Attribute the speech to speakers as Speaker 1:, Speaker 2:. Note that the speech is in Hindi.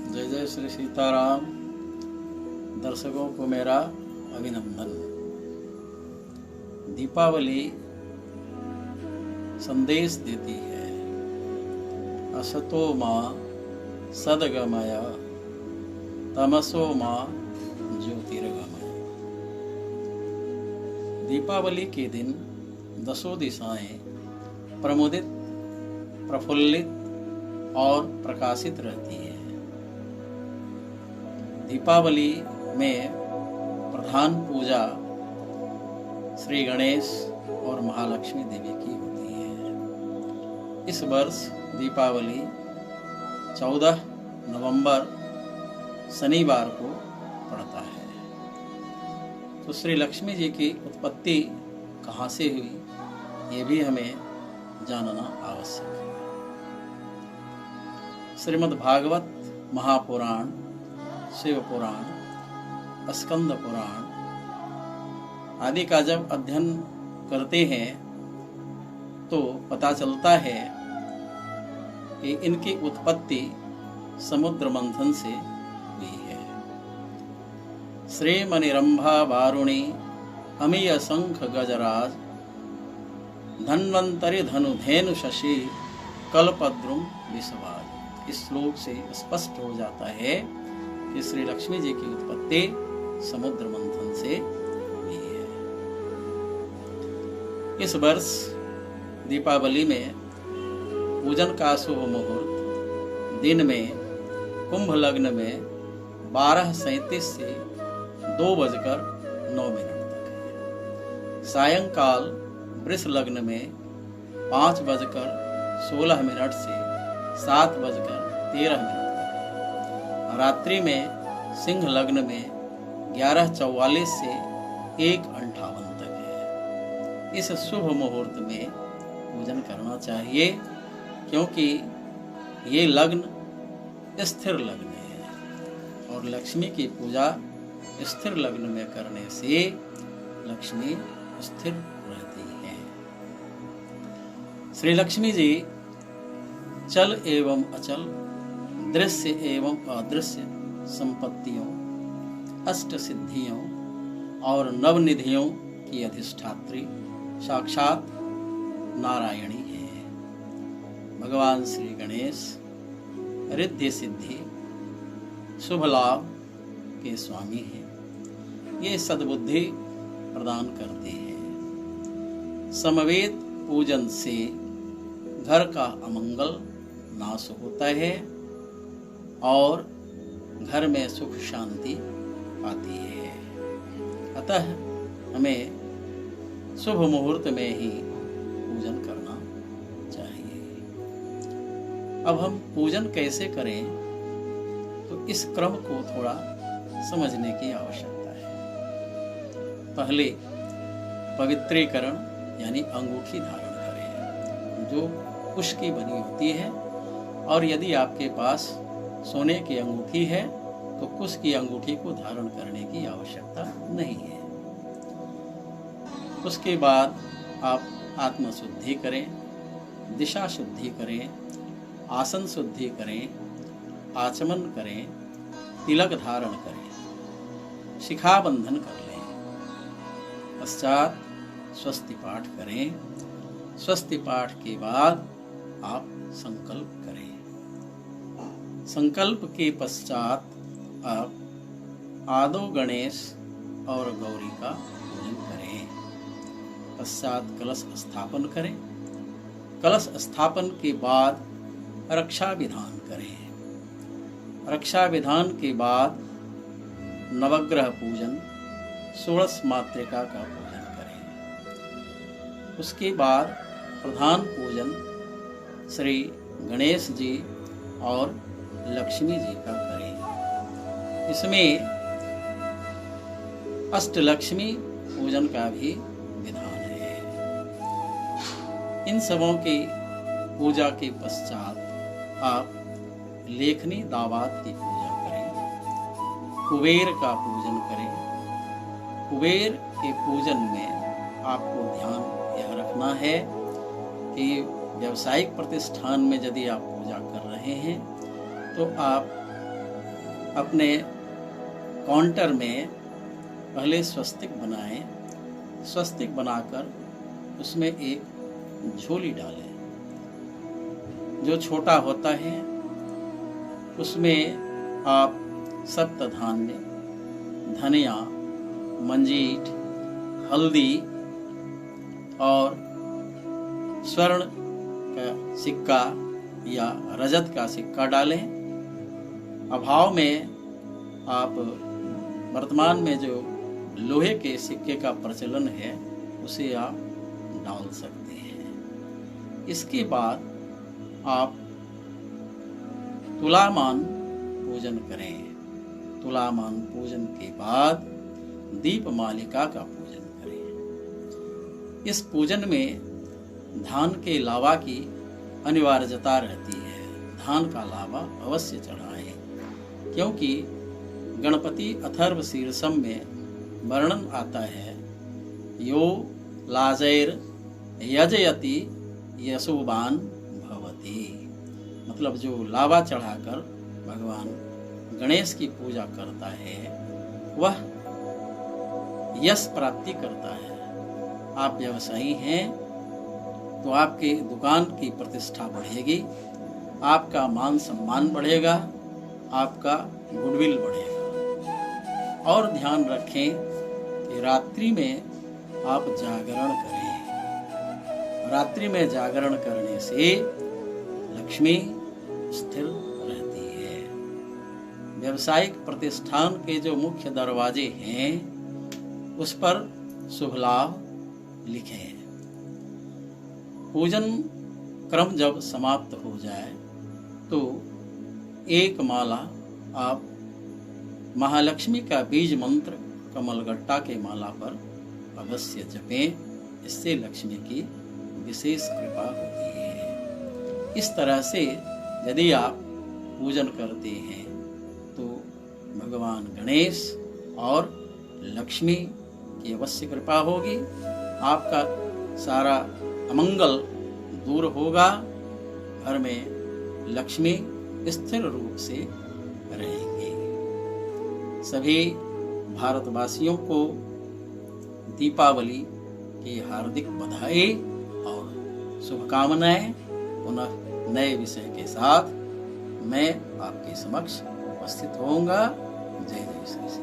Speaker 1: जय जय श्री सीताराम। दर्शकों को मेरा अभिनंदन। दीपावली संदेश देती है, असतो मां सद्गमय तमसो मां ज्योतिर्गमय। दीपावली के दिन दसों दिशाएं प्रमुदित, प्रफुल्लित और प्रकाशित रहती है। दीपावली में प्रधान पूजा श्री गणेश और महालक्ष्मी देवी की होती है। इस वर्ष दीपावली 14 नवंबर शनिवार को पड़ता है। तो श्री लक्ष्मी जी की उत्पत्ति कहाँ से हुई, ये भी हमें जानना आवश्यक है। श्रीमद् भागवत महापुराण, शिव पुराण, स्कंद पुराण आदि का जब अध्ययन करते हैं तो पता चलता है कि इनकी उत्पत्ति समुद्र मंथन से हुई है। श्री मणिरंभा वारुणी अमीय शंख गजराज धन्वंतरि धनुधेनु शशि कल्पद्रुम विषवाज। इस श्लोक से स्पष्ट हो जाता है कि श्री लक्ष्मी जी की उत्पत्ति समुद्र मंथन से हुई है। इस वर्ष दीपावली में पूजन का शुभ मुहूर्त दिन में कुंभ लग्न में 12:37 से 2:09 तक है। सायंकाल वृष लग्न में 5:16 से 7:13 तक। रात्रि में सिंह लग्न में 11:44 से 1:58 तक है। इस शुभ मुहूर्त में पूजन करना चाहिए क्योंकि ये लग्न स्थिर लग्न है और लक्ष्मी की पूजा स्थिर लग्न में करने से लक्ष्मी स्थिर रहती है। श्री लक्ष्मी जी चल एवं अचल, दृश्य एवं अदृश्य संपत्तियों, अष्ट सिद्धियों और नवनिधियों की अधिष्ठात्री साक्षात नारायणी है। भगवान श्री गणेश रिद्धि सिद्धि शुभ लाभ के स्वामी हैं। ये सद्बुद्धि प्रदान करते हैं। समवेत पूजन से घर का अमंगल नाश होता है और घर में सुख शांति आती है। अतः हमें शुभ मुहूर्त में ही पूजन करना चाहिए। अब हम पूजन कैसे करें, तो इस क्रम को थोड़ा समझने की आवश्यकता है। पहले पवित्रीकरण यानी अंगूठी धारण करें जो कुश की बनी होती है, और यदि आपके पास सोने की अंगूठी है तो कुश की अंगूठी को धारण करने की आवश्यकता नहीं है। उसके बाद आप आत्म शुद्धि करें, दिशा शुद्धि करें, आसन शुद्धि करें, आचमन करें, तिलक धारण करें, शिखा बंधन कर लें। पश्चात स्वस्ति पाठ करें। स्वस्ति पाठ के बाद आप संकल्प करें। संकल्प के पश्चात आप आदो गणेश और गौरी का पूजन करें। पश्चात कलश स्थापन करें। कलश स्थापन के बाद रक्षा विधान करें। रक्षा विधान के बाद नवग्रह पूजन, षोडश मातृका का पूजन करें। उसके बाद प्रधान पूजन श्री गणेश जी और लक्ष्मी जी का करें। इसमें अष्टलक्ष्मी पूजन का भी विधान है। इन सबों की पूजा के पश्चात आप लेखनी दावात की पूजा करें, कुबेर का पूजन करें। कुबेर के पूजन में आपको ध्यान यह रखना है कि व्यावसायिक प्रतिष्ठान में यदि आप पूजा कर रहे हैं तो आप अपने काउंटर में पहले स्वस्तिक बनाएं। स्वस्तिक बनाकर उसमें एक झोली डालें जो छोटा होता है। उसमें आप सप्तधान्य, धनिया, मंजीठ, हल्दी और स्वर्ण का सिक्का या रजत का सिक्का डालें। अभाव में आप वर्तमान में जो लोहे के सिक्के का प्रचलन है उसे आप डाल सकते हैं। इसके बाद आप तुलामान पूजन करें। तुलामान पूजन के बाद दीप मालिका का पूजन करें। इस पूजन में धान के लावा की अनिवार्यता रहती है। धान का लावा अवश्य चढ़ाएं, क्योंकि गणपति अथर्व शीर्षम में वर्णन आता है, यो लाजैर यजयति यशोवान भवति। मतलब जो लावा चढ़ाकर भगवान गणेश की पूजा करता है वह यश प्राप्ति करता है। आप व्यवसायी हैं तो आपके दुकान की प्रतिष्ठा बढ़ेगी, आपका मान सम्मान बढ़ेगा, आपका गुडविल बढ़ेगा। और ध्यान रखें कि रात्रि में आप जागरण करें। रात्रि में जागरण करने से लक्ष्मी स्थिर रहती है। व्यावसायिक प्रतिष्ठान के जो मुख्य दरवाजे हैं उस पर शुभ लाभ लिखें। पूजन क्रम जब समाप्त हो जाए तो एक माला आप महालक्ष्मी का बीज मंत्र कमलगट्टा के माला पर अवश्य जपें। इससे लक्ष्मी की विशेष कृपा होती है। इस तरह से यदि आप पूजन करते हैं तो भगवान गणेश और लक्ष्मी की अवश्य कृपा होगी। आपका सारा अमंगल दूर होगा। घर में लक्ष्मी स्थिर रूप से रहेंगे। सभी भारतवासियों को दीपावली की हार्दिक बधाई और शुभकामनाएं। पुनः नए विषय के साथ मैं आपके समक्ष उपस्थित होऊंगा। जय जय श्री श्री।